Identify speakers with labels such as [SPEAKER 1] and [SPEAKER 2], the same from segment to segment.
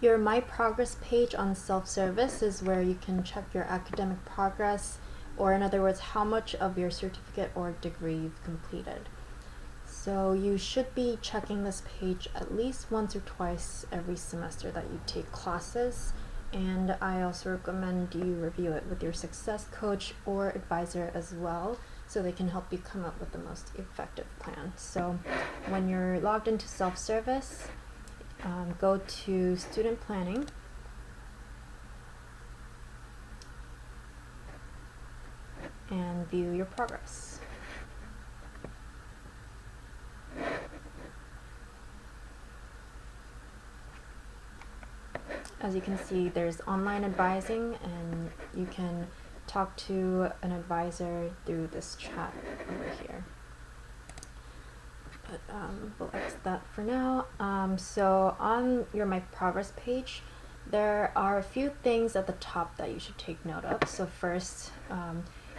[SPEAKER 1] Your My Progress page on self-service is where you can check your academic progress, or in other words, how much of your certificate or degree you've completed. So you should be checking this page at least once or twice every semester that you take classes, and I also recommend you review it with your success coach or advisor as well, so they can help you come up with the most effective plan. So when you're logged into self-service, go to student planning, and view your progress. As you can see, there's online advising, and you can talk to an advisor through this chat over here. But we'll exit that for now. So on your My Progress page, there are a few things at the top that you should take note of. So first,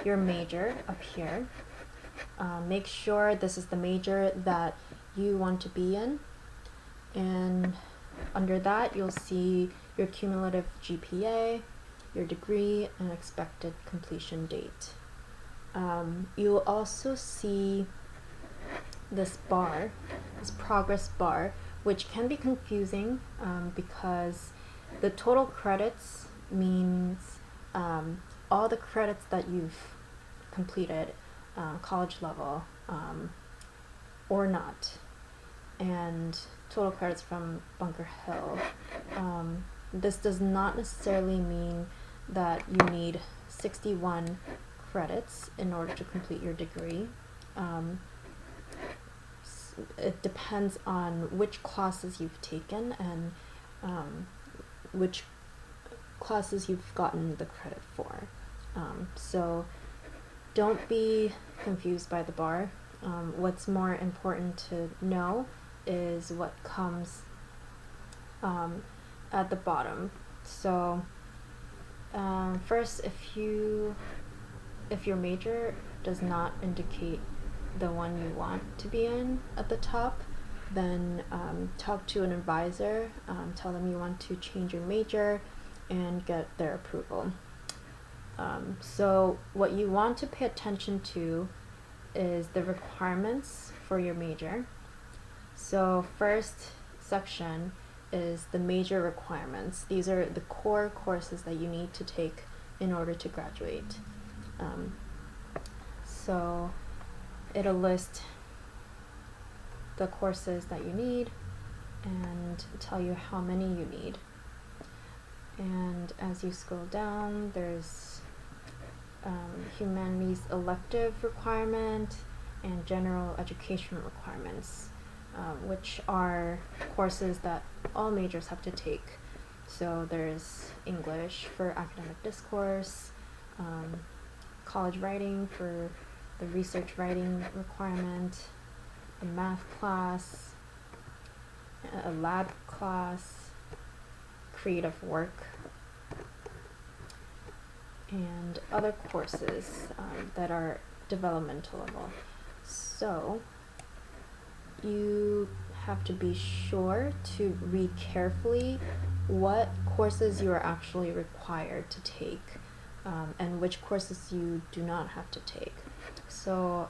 [SPEAKER 1] your major up here. Make sure this is the major that you want to be in, and under that you'll see your cumulative GPA, your degree, and expected completion date. You'll also see this bar, this progress bar, which can be confusing because the total credits means all the credits that you've completed, college level or not, and total credits from Bunker Hill. This does not necessarily mean that you need 61 credits in order to complete your degree. It depends on which classes you've taken and which classes you've gotten the credit for. So don't be confused by the bar. What's more important to know is what comes at the bottom. So first, if your major does not indicate the one you want to be in at the top, then talk to an advisor, tell them you want to change your major and get their approval. So what you want to pay attention to is the requirements for your major. So first section is the major requirements. These are the core courses that you need to take in order to graduate. So it'll list the courses that you need and tell you how many you need. And as you scroll down, there's humanities elective requirement and general education requirements, which are courses that all majors have to take. So there's English for academic discourse, college writing for the research writing requirement, a math class, a lab class, creative work, and other courses that are developmental level. So you have to be sure to read carefully what courses you are actually required to take and which courses you do not have to take. So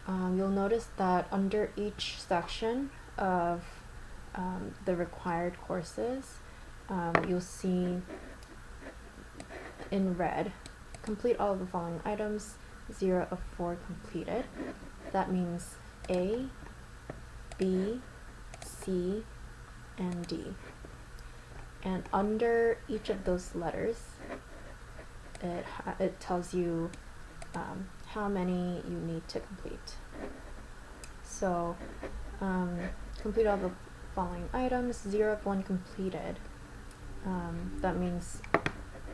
[SPEAKER 1] you'll notice that under each section of the required courses, you'll see in red, complete all of the following items, 0 of 4 completed. That means A, B, C, and D. And under each of those letters, it tells you how many you need to complete. So complete all the following items, 0 of 1 completed. That means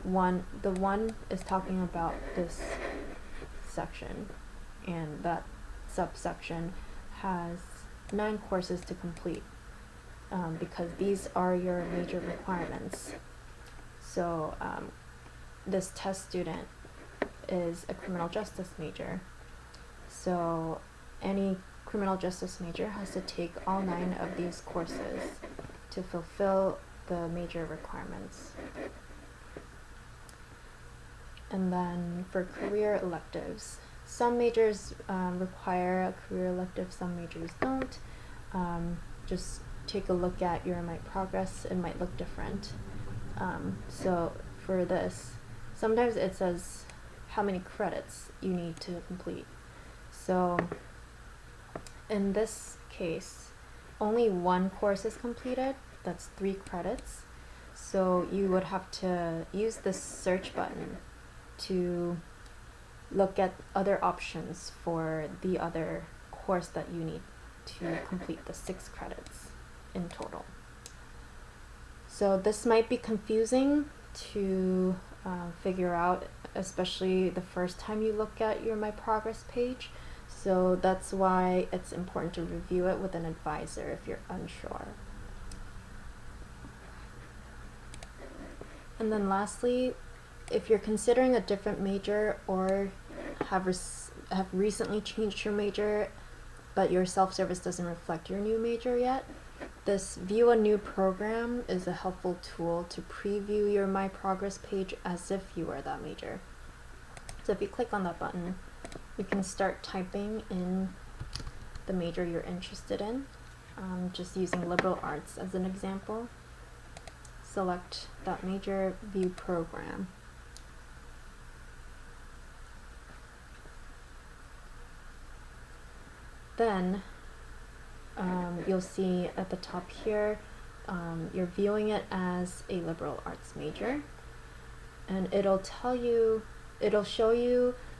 [SPEAKER 1] the one is talking about this section, and that subsection has 9 courses to complete because these are your major requirements. So this test student is a criminal justice major, so any criminal justice major has to take all 9 of these courses to fulfill the major requirements. And then for career electives, some majors require a career elective, some majors don't. Just take a look at your Might Progress, it might look different. So for this, sometimes it says how many credits you need to complete. So in this case, only one course is completed, that's 3 credits. So you would have to use this search button to look at other options for the other course that you need to complete the 6 credits in total. So this might be confusing to figure out, especially the first time you look at your My Progress page. So that's why it's important to review it with an advisor if you're unsure. And then lastly, if you're considering a different major or have recently changed your major, but your self-service doesn't reflect your new major yet, this View a New Program is a helpful tool to preview your My Progress page as if you were that major. So if you click on that button, you can start typing in the major you're interested in, just using liberal arts as an example. Select that major, view program. Then you'll see at the top here, you're viewing it as a liberal arts major, and it'll show you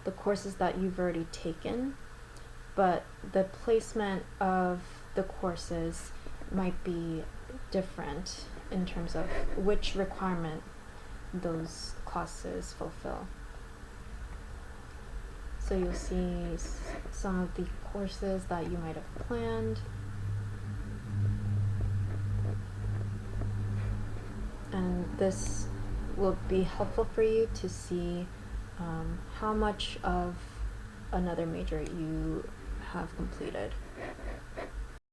[SPEAKER 1] the courses that you've already taken, but the placement of the courses might be different in terms of which requirement those classes fulfill. So you'll see some of the courses that you might have planned. And this will be helpful for you to see how much of another major you have completed.